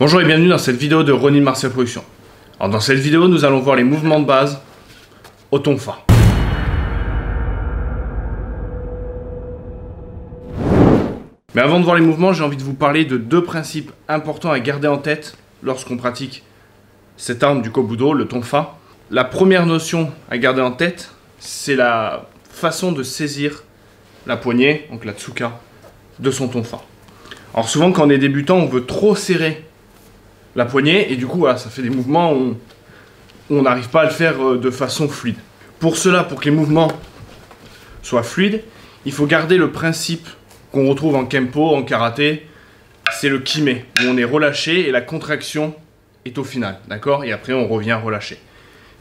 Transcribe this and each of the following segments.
Bonjour et bienvenue dans cette vidéo de Ronin Martial Production. Alors dans cette vidéo, nous allons voir les mouvements de base au tonfa. Mais avant de voir les mouvements, j'ai envie de vous parler de deux principes importants à garder en tête lorsqu'on pratique cette arme du kobudo, le tonfa. La première notion à garder en tête, c'est la façon de saisir la poignée, donc la tsuka, de son tonfa. Alors souvent quand on est débutant, on veut trop serrer la poignée et du coup voilà, ça fait des mouvements où on n'arrive pas à le faire de façon fluide. Pour cela, pour que les mouvements soient fluides, il faut garder le principe qu'on retrouve en kempo, en karaté, c'est le kime, où on est relâché et la contraction est au final, d'accord? Et après on revient relâché.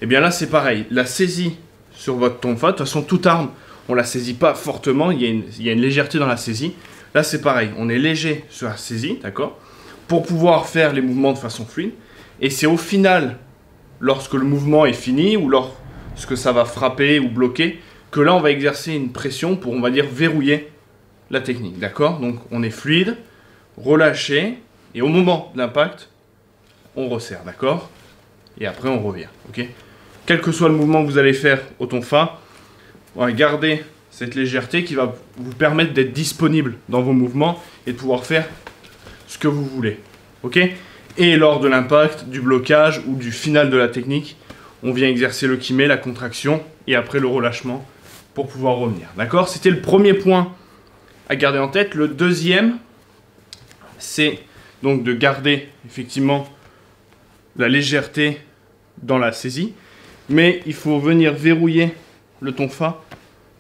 Et bien là c'est pareil, la saisie sur votre tonfa, de toute façon toute arme, on la saisit pas fortement, il y a une légèreté dans la saisie. Là c'est pareil, on est léger sur la saisie, d'accord? Pour pouvoir faire les mouvements de façon fluide. Et c'est au final, lorsque le mouvement est fini, ou lorsque ça va frapper ou bloquer, que là on va exercer une pression pour, on va dire, verrouiller la technique, d'accord? Donc on est fluide, relâché, et au moment de l'impact, on resserre, d'accord? Et après on revient, ok? Quel que soit le mouvement que vous allez faire au tonfa, on va garder cette légèreté qui va vous permettre d'être disponible dans vos mouvements et de pouvoir faire ce que vous voulez, ok? Et lors de l'impact, du blocage ou du final de la technique, on vient exercer le kime, la contraction, et après le relâchement pour pouvoir revenir, d'accord? C'était le premier point à garder en tête. Le deuxième, c'est donc de garder effectivement la légèreté dans la saisie, mais il faut venir verrouiller le tonfa,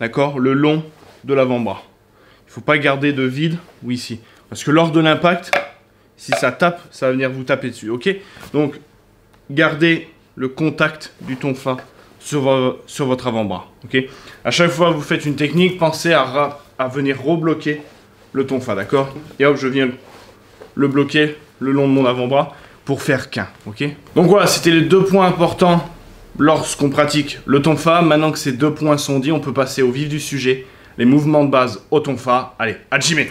d'accord, le long de l'avant-bras. Il ne faut pas garder de vide ou ici. Parce que lors de l'impact, si ça tape, ça va venir vous taper dessus, ok? Donc, gardez le contact du tonfa sur votre avant-bras, ok? À chaque fois que vous faites une technique, pensez à venir rebloquer le tonfa, d'accord? Et hop, je viens le bloquer le long de mon avant-bras pour faire qu'un, ok? Donc voilà, c'était les deux points importants lorsqu'on pratique le tonfa. Maintenant que ces deux points sont dits, on peut passer au vif du sujet, les mouvements de base au tonfa. Allez, hajime!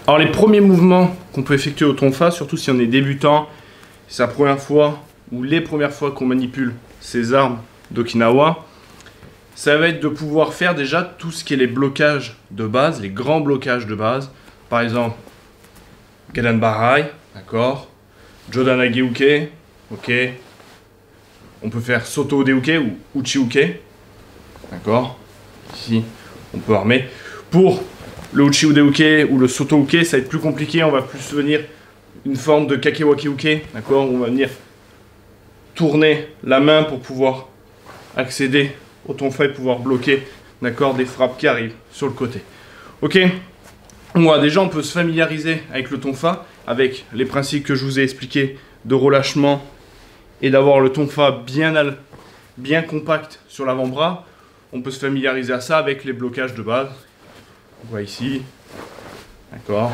Alors les premiers mouvements qu'on peut effectuer au tonfa, surtout si on est débutant, c'est la première fois ou les premières fois qu'on manipule ces armes d'Okinawa, ça va être de pouvoir faire déjà tout ce qui est les blocages de base, les grands blocages de base. Par exemple, Gadan Barai, d'accord, Jodan Ageuke, ok. On peut faire Soto Udeuke ou Uchi-uke, d'accord. Ici, on peut armer. Pour le Uchi Udeuke ou le Soto Uke, ça va être plus compliqué, on va plus venir une forme de Kakewaki Uke, d'accord, on va venir tourner la main pour pouvoir accéder au tonfa et pouvoir bloquer, d'accord, des frappes qui arrivent sur le côté. Ok, voilà, déjà on peut se familiariser avec le tonfa, avec les principes que je vous ai expliqués de relâchement et d'avoir le tonfa bien compact sur l'avant-bras. On peut se familiariser à ça avec les blocages de base. On voit ici, d'accord.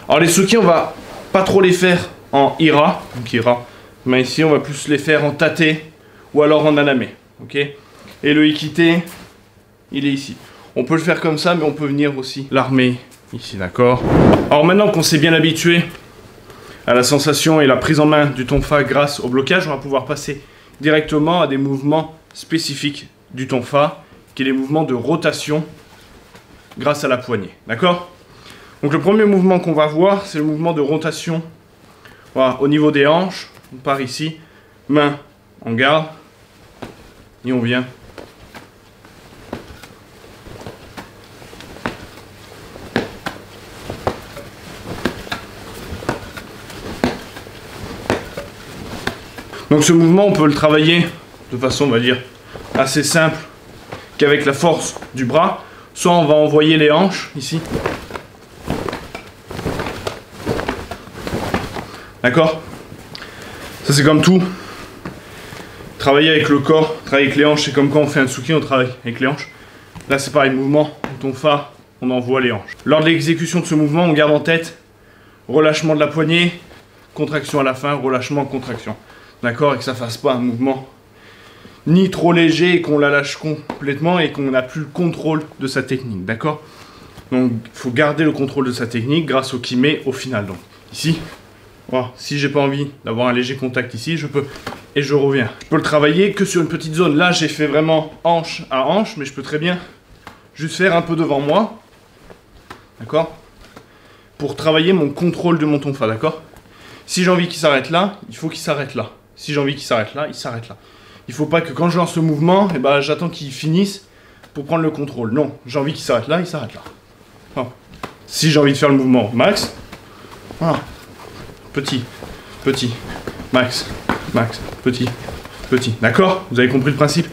Alors les suki, on va pas trop les faire en ira, donc ira, mais ici on va plus les faire en tate ou alors en aname, ok. Et le ikite, il est ici. On peut le faire comme ça, mais on peut venir aussi l'armer ici, d'accord. Alors maintenant qu'on s'est bien habitué à la sensation et la prise en main du tonfa grâce au blocage, on va pouvoir passer directement à des mouvements spécifiques du tonfa, qui est les mouvements de rotation grâce à la poignée, d'accord? Donc le premier mouvement qu'on va voir, c'est le mouvement de rotation, voilà, au niveau des hanches. On part ici, main en garde, et on vient. Donc ce mouvement, on peut le travailler de façon, on va dire, assez simple qu'avec la force du bras. Soit on va envoyer les hanches, ici. D'accord? Ça c'est comme tout. Travailler avec le corps, travailler avec les hanches, c'est comme quand on fait un tsuki, on travaille avec les hanches. Là c'est pareil, mouvement, tonfa, on envoie les hanches. Lors de l'exécution de ce mouvement, on garde en tête relâchement de la poignée, contraction à la fin, relâchement, contraction. D'accord? Et que ça fasse pas un mouvement ni trop léger et qu'on la lâche complètement et qu'on n'a plus le contrôle de sa technique. D'accord? Donc il faut garder le contrôle de sa technique grâce au kiné au final. Donc ici, voilà, si j'ai pas envie d'avoir un léger contact ici, je peux et je reviens. Je peux le travailler que sur une petite zone. Là j'ai fait vraiment hanche à hanche, mais je peux très bien juste faire un peu devant moi. D'accord? Pour travailler mon contrôle de mon tonfa, d'accord? Si j'ai envie qu'il s'arrête là, il faut qu'il s'arrête là. Si j'ai envie qu'il s'arrête là, il s'arrête là. Il faut pas que quand je lance le mouvement, eh ben, j'attends qu'il finisse pour prendre le contrôle. Non, j'ai envie qu'il s'arrête là, il s'arrête là. Voilà. Si j'ai envie de faire le mouvement max, voilà. Petit, petit, max, max, petit, petit. D'accord? Vous avez compris le principe?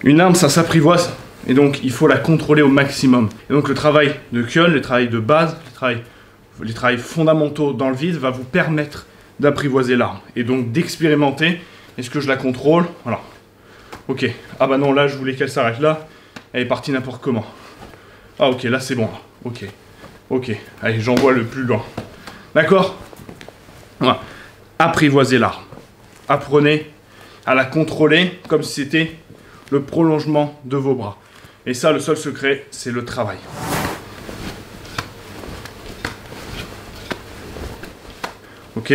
Une arme, ça s'apprivoise. Et donc, il faut la contrôler au maximum. Et donc, le travail de Köln, le travail de base, les travails fondamentaux dans le vide va vous permettre d'apprivoiser l'arme. Et donc, d'expérimenter. Est-ce que je la contrôle? Voilà. Ok. Ah bah non, là, je voulais qu'elle s'arrête là. Elle est partie n'importe comment. Ah ok, là, c'est bon. Ok. Ok. Allez, j'envoie le plus loin. D'accord? Voilà. Apprivoiser l'arme. Apprenez à la contrôler comme si c'était le prolongement de vos bras. Et ça, le seul secret, c'est le travail. Ok?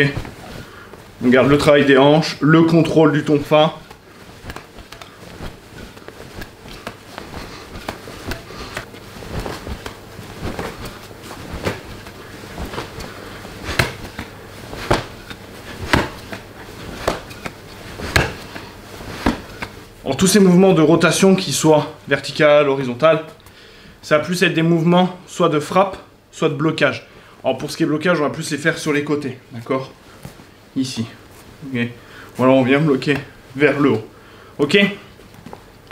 On garde le travail des hanches, le contrôle du tonfa. Alors, tous ces mouvements de rotation, qui soient vertical, horizontal, ça va plus être des mouvements soit de frappe, soit de blocage. Alors pour ce qui est blocage, on va plus les faire sur les côtés, d'accord? Ici. Ok. Voilà, on vient bloquer vers le haut. Ok?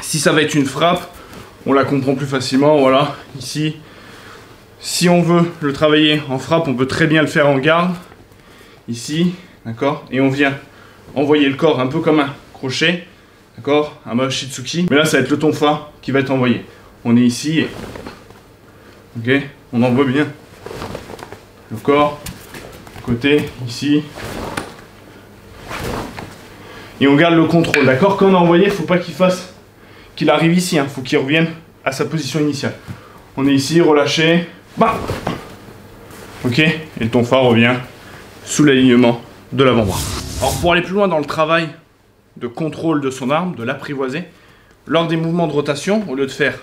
Si ça va être une frappe, on la comprend plus facilement, voilà, ici. Si on veut le travailler en frappe, on peut très bien le faire en garde. Ici, d'accord? Et on vient envoyer le corps un peu comme un crochet. D'accord? Un mode Shitsuki. Mais là, ça va être le tonfa qui va être envoyé. On est ici et... Ok? On envoie bien. Le corps. Côté, ici. Et on garde le contrôle. D'accord? Quand on a envoyé, il ne faut pas qu'il arrive ici. Il faut qu'il revienne à sa position initiale. On est ici, relâché. Bah! Ok? Et le tonfa revient sous l'alignement de l'avant-bras. Alors, pour aller plus loin dans le travail de contrôle de son arme, de l'apprivoiser, lors des mouvements de rotation, au lieu de faire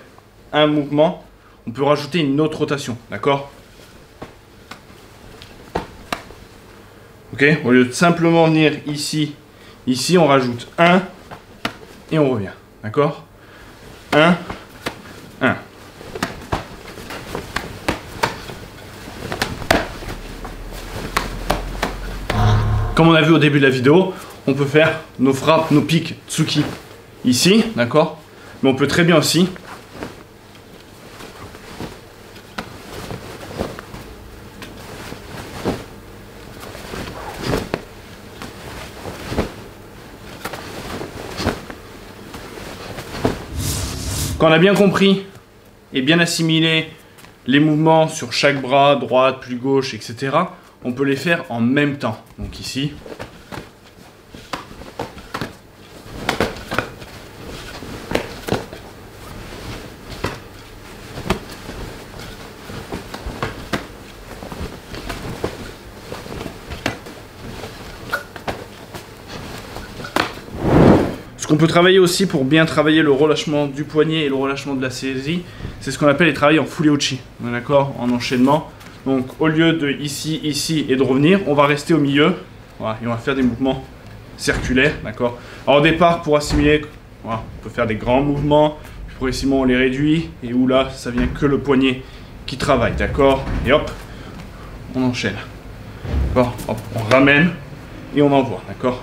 un mouvement, on peut rajouter une autre rotation, d'accord? Ok? Au lieu de simplement venir ici, on rajoute un et on revient, d'accord? 1, 1. Comme on a vu au début de la vidéo, on peut faire nos frappes, nos pics Tsuki ici, d'accord? Mais on peut très bien aussi quand on a bien compris et bien assimilé les mouvements sur chaque bras, droite, plus gauche, etc., on peut les faire en même temps. Donc ici. Ce qu'on peut travailler aussi pour bien travailler le relâchement du poignet et le relâchement de la saisie, c'est ce qu'on appelle les travails en Furyuchi, d'accord, en enchaînement. Donc au lieu de ici, ici et de revenir, on va rester au milieu, voilà, et on va faire des mouvements circulaires, d'accord. Alors au départ, pour assimiler, voilà, on peut faire des grands mouvements, puis progressivement on les réduit, et où là, ça vient que le poignet qui travaille, d'accord. Et hop, on enchaîne, d'accord. Hop, on ramène et on envoie, d'accord.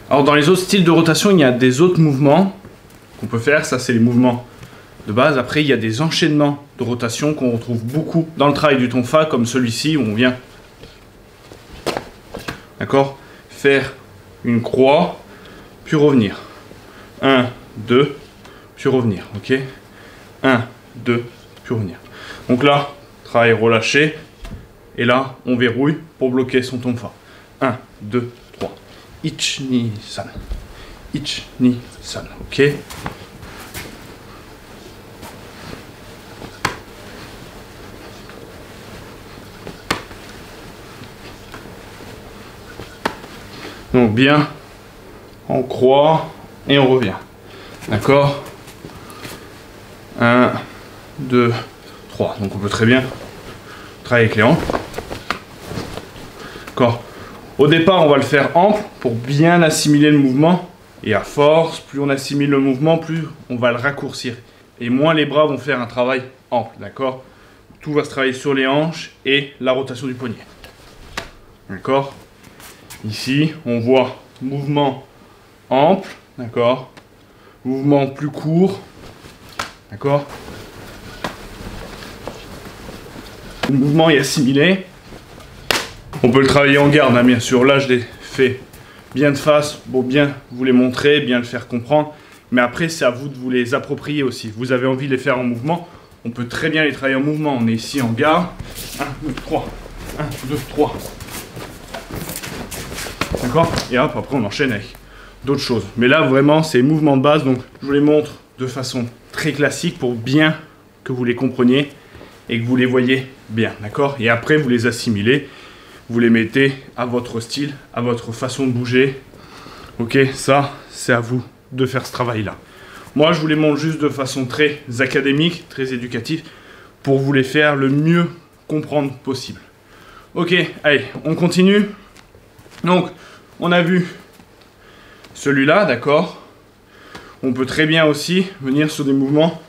Alors dans les autres styles de rotation, il y a des autres mouvements qu'on peut faire. Ça, c'est les mouvements de base. Après, il y a des enchaînements de rotation qu'on retrouve beaucoup dans le travail du tonfa, comme celui-ci, où on vient, d'accord, faire une croix, puis revenir. 1, 2, puis revenir, ok. 1, 2, puis revenir. Donc là, travail relâché. Et là, on verrouille pour bloquer son tonfa. 1, 2, 3. Ich, ni, san. Ich, ni, san. Ok. Donc bien, on croit et on revient. D'accord? 1, 2, 3. Donc on peut très bien travailler avec les hanches. D'accord. Au départ, on va le faire ample pour bien assimiler le mouvement. Et à force, plus on assimile le mouvement, plus on va le raccourcir. Et moins les bras vont faire un travail ample. D'accord? Tout va se travailler sur les hanches et la rotation du poignet. D'accord? Ici, on voit mouvement ample. D'accord? Mouvement plus court. D'accord? Le mouvement est assimilé. On peut le travailler en garde, hein, bien sûr. Là, je l'ai fait bien de face pour bien vous les montrer, bien le faire comprendre. Mais après, c'est à vous de vous les approprier aussi. Vous avez envie de les faire en mouvement. On peut très bien les travailler en mouvement. On est ici en garde. 1, 2, 3. 1, 2, 3. D'accord? Et hop, après, on enchaîne avec d'autres choses. Mais là, vraiment, c'est mouvement de base. Donc, je vous les montre de façon très classique pour bien que vous les compreniez et que vous les voyez bien. D'accord? Et après, vous les assimilez. Vous les mettez à votre style, à votre façon de bouger. Ok, ça, c'est à vous de faire ce travail-là. Moi, je vous les montre juste de façon très académique, très éducative, pour vous les faire le mieux comprendre possible. Ok, allez, on continue. Donc, on a vu celui-là, d'accord? On peut très bien aussi venir sur des mouvements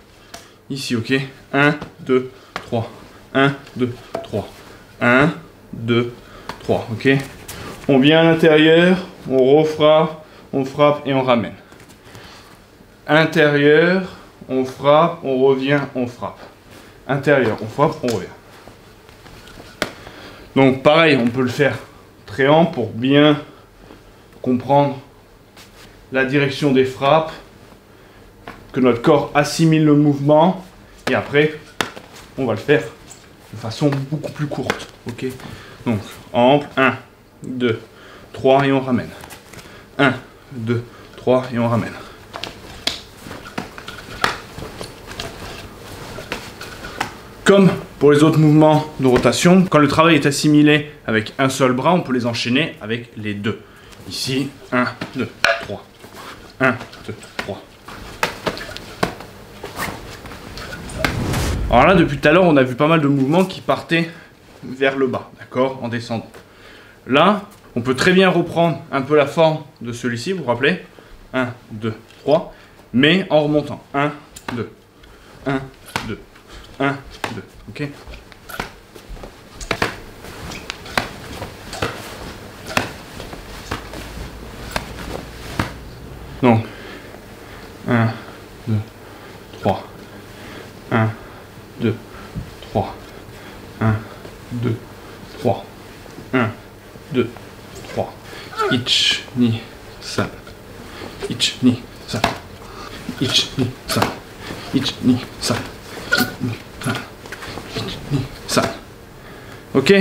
ici, ok? 1, 2, 3. 1, 2, 3. 1, 2, 3, ok? On vient à l'intérieur, on refrappe, on frappe et on ramène. Intérieur, on frappe, on revient, on frappe. Intérieur, on frappe, on revient. Donc pareil, on peut le faire très ample pour bien comprendre la direction des frappes, que notre corps assimile le mouvement, et après, on va le faire de façon beaucoup plus courte, ok? Donc, ample, 1, 2, 3 et on ramène. 1, 2, 3 et on ramène. Comme pour les autres mouvements de rotation, quand le travail est assimilé avec un seul bras, on peut les enchaîner avec les deux. Ici, 1, 2, 3. 1, 2, 3. Alors là, depuis tout à l'heure, on a vu pas mal de mouvements qui partaient vers le bas, d'accord, en descendant. Là, on peut très bien reprendre un peu la forme de celui-ci, vous vous rappelez? 1, 2, 3, mais en remontant. 1, 2, 1, 2, 1, 2, ok? Donc, 1, 2, 3, 1, 2, 3, 1, 2, 3, 1, 2, 3, ich, ni, san, ich, ni, san, ich, ni, san, ich, ni, san, ich, ni, san. Ok?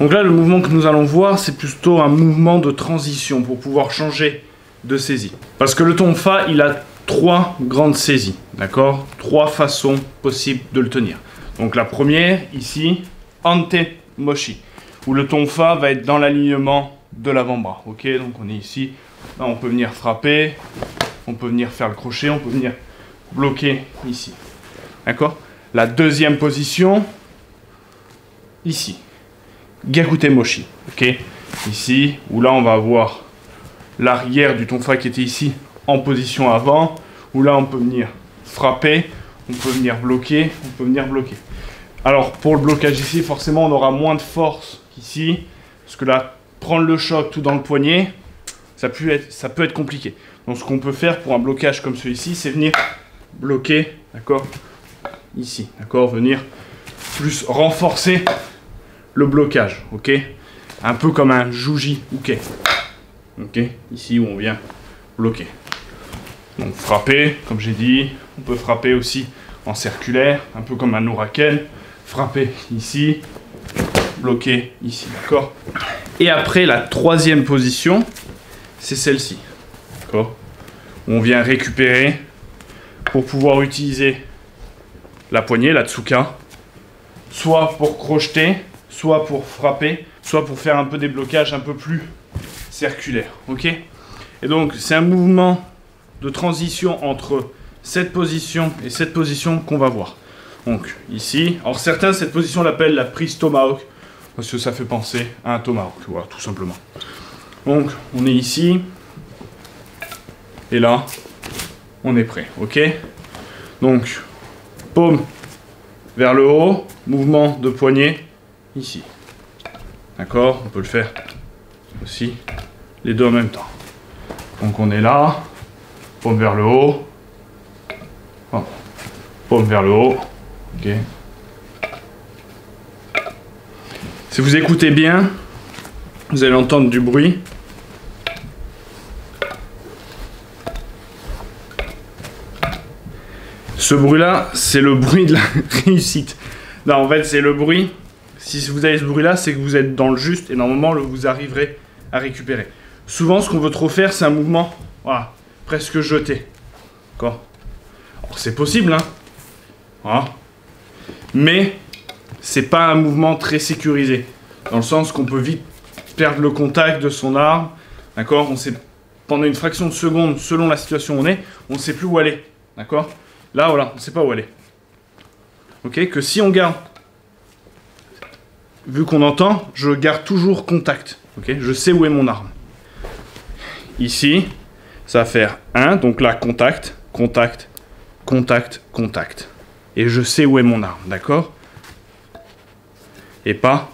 Donc là, le mouvement que nous allons voir, c'est plutôt un mouvement de transition pour pouvoir changer de saisie. Parce que le tonfa, il a 3 grandes saisies, d'accord? 3 façons possibles de le tenir. Donc la première, ici, ante moshi, où le tonfa va être dans l'alignement de l'avant-bras, ok? Donc on est ici, là on peut venir frapper, on peut venir faire le crochet, on peut venir bloquer ici, d'accord? La deuxième position, ici, gyakute moshi, ok? Ici, où là on va avoir l'arrière du tonfa qui était ici en position avant, où là on peut venir frapper, on peut venir bloquer, on peut venir bloquer. Alors pour le blocage ici, forcément on aura moins de force qu'ici, parce que là, prendre le choc tout dans le poignet, ça peut être compliqué. Donc ce qu'on peut faire pour un blocage comme celui-ci, c'est venir bloquer, d'accord, ici, d'accord, venir plus renforcer le blocage, ok, un peu comme un juji uke. Ok, ici où on vient bloquer. Donc frapper, comme j'ai dit, on peut frapper aussi en circulaire, un peu comme un Nouraken, frapper ici, bloquer ici, d'accord? Et après, la troisième position, c'est celle-ci, d'accord? On vient récupérer pour pouvoir utiliser la poignée, la tsuka, soit pour crocheter, soit pour frapper, soit pour faire un peu des blocages un peu plus circulaires, ok? Et donc, c'est un mouvement de transition entre cette position et cette position qu'on va voir. Donc, ici, alors certains, cette position l'appellent la prise tomahawk, parce que ça fait penser à un tomahawk, voilà, tout simplement. Donc, on est ici, et là, on est prêt, ok? Donc, paume vers le haut, mouvement de poignet, ici. D'accord? On peut le faire aussi, les deux en même temps. Donc, on est là, paume vers le haut, oh. Paume vers le haut, ok? Si vous écoutez bien, vous allez entendre du bruit. Ce bruit-là, c'est le bruit de la réussite. Non, en fait, c'est le bruit. Si vous avez ce bruit-là, c'est que vous êtes dans le juste et normalement, vous arriverez à récupérer. Souvent, ce qu'on veut trop faire, c'est un mouvement, voilà, presque jeté. D'accord? Alors, c'est possible, hein? Voilà. Mais c'est pas un mouvement très sécurisé. Dans le sens qu'on peut vite perdre le contact de son arme. D'accord? On sait, pendant une fraction de seconde, selon la situation où on est, on ne sait plus où aller. D'accord? Là, voilà, on ne sait pas où aller. Ok? Que si on garde, vu qu'on entend, je garde toujours contact. Ok? Je sais où est mon arme. Ici, ça va faire 1, donc là, contact, contact, contact, contact. Et je sais où est mon arme, d'accord? Et pas,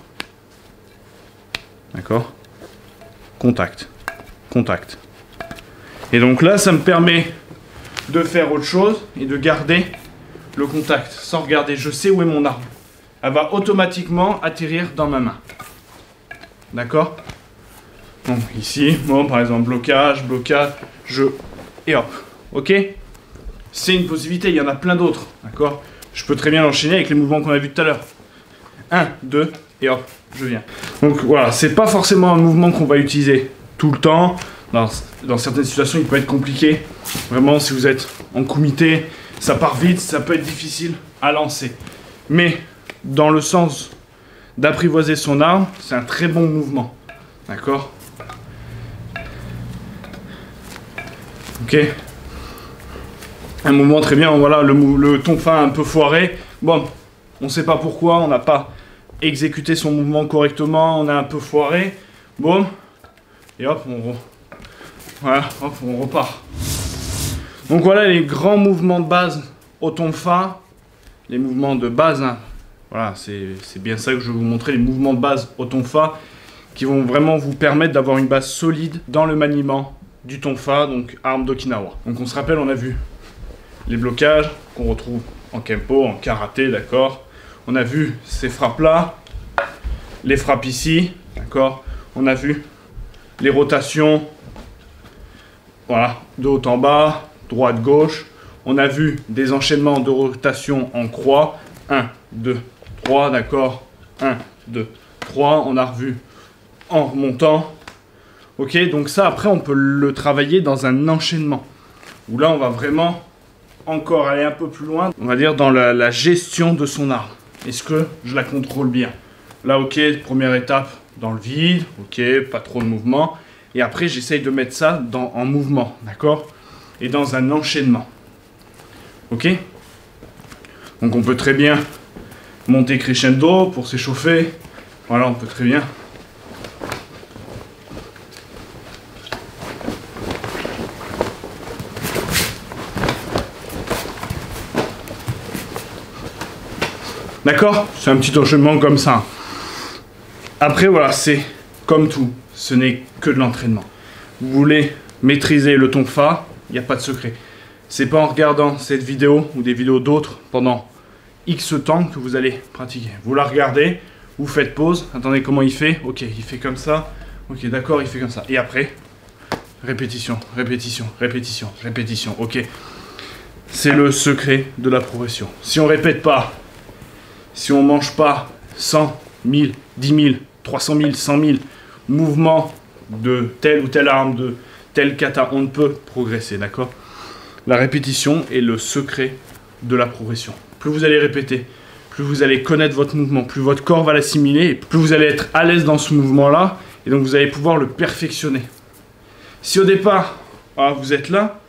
d'accord? Contact, contact. Et donc là, ça me permet de faire autre chose et de garder le contact sans regarder. Je sais où est mon arme. Elle va automatiquement atterrir dans ma main. D'accord? Donc ici, bon, par exemple, blocage, blocage, et hop. Ok? C'est une possibilité, il y en a plein d'autres. D'accord? Je peux très bien l'enchaîner avec les mouvements qu'on a vus tout à l'heure. 1, 2, et hop, je viens. Donc voilà, c'est pas forcément un mouvement qu'on va utiliser tout le temps. Dans certaines situations, il peut être compliqué. Vraiment, si vous êtes en kumité, ça part vite, ça peut être difficile à lancer. Mais dans le sens d'apprivoiser son arme, c'est un très bon mouvement. D'accord? Ok? Un mouvement très bien, voilà, le tonfa un peu foiré. Bon, on ne sait pas pourquoi, on n'a pas exécuté son mouvement correctement, on a un peu foiré. Bon, et hop, voilà, hop, on repart. Donc voilà les grands mouvements de base au tonfa, les mouvements de base, hein. Voilà, c'est bien ça que je vais vous montrer, les mouvements de base au tonfa qui vont vraiment vous permettre d'avoir une base solide dans le maniement du tonfa, donc arme d'Okinawa. Donc on se rappelle, on a vu les blocages qu'on retrouve en kempo, en karaté, d'accord? On a vu ces frappes-là, les frappes ici, d'accord? On a vu les rotations, voilà, de haut en bas, droite, gauche. On a vu des enchaînements de rotation en croix. 1, 2, 3, d'accord? 1, 2, 3. On a revu en remontant. Ok, donc ça, après, on peut le travailler dans un enchaînement. Où là, on va vraiment encore aller un peu plus loin. On va dire dans la gestion de son arme. Est-ce que je la contrôle bien? Là, ok, première étape, dans le vide. Ok, pas trop de mouvement. Et après, j'essaye de mettre ça en mouvement, d'accord? Et dans un enchaînement. Ok? Donc on peut très bien monter crescendo pour s'échauffer. Voilà, on peut très bien. D'accord? C'est un petit enchaînement comme ça. Après, voilà, c'est comme tout. Ce n'est que de l'entraînement. Vous voulez maîtriser le tonfa, il n'y a pas de secret. C'est pas en regardant cette vidéo ou des vidéos d'autres pendant X temps que vous allez pratiquer. Vous la regardez, vous faites pause, attendez comment il fait, ok, il fait comme ça, ok, d'accord, il fait comme ça. Et après, répétition, répétition, répétition, répétition, ok. C'est le secret de la progression. Si on répète pas, si on mange pas 100, 1000, 10 000, 300 000, 100 000 mouvements de telle ou telle arme, de tel kata, on ne peut progresser, d'accord? La répétition est le secret de la progression. Plus vous allez répéter, plus vous allez connaître votre mouvement, plus votre corps va l'assimiler, plus vous allez être à l'aise dans ce mouvement-là, et donc vous allez pouvoir le perfectionner. Si au départ, vous êtes là,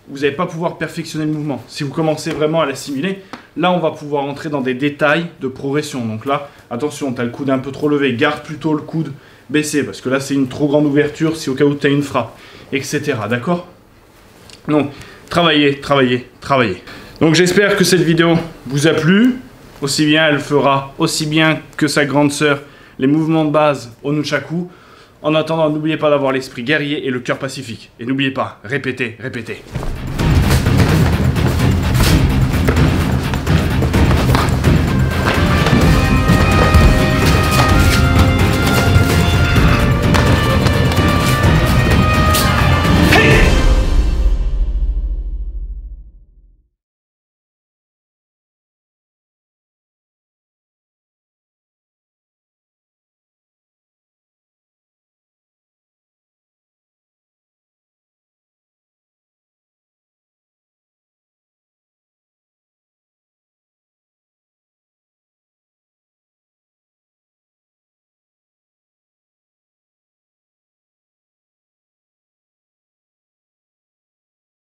vous n'allez pas pouvoir perfectionner le mouvement. Si vous commencez vraiment à l'assimiler, là on va pouvoir entrer dans des détails de progression. Donc là, attention, tu as le coude un peu trop levé, garde plutôt le coude baissé, parce que là c'est une trop grande ouverture si au cas où tu as une frappe, etc. D'accord? Donc, travaillez, travaillez, travaillez. Donc j'espère que cette vidéo vous a plu. Aussi bien, elle fera aussi bien que sa grande sœur les mouvements de base au nunchaku. En attendant, n'oubliez pas d'avoir l'esprit guerrier et le cœur pacifique. Et n'oubliez pas, répétez, répétez.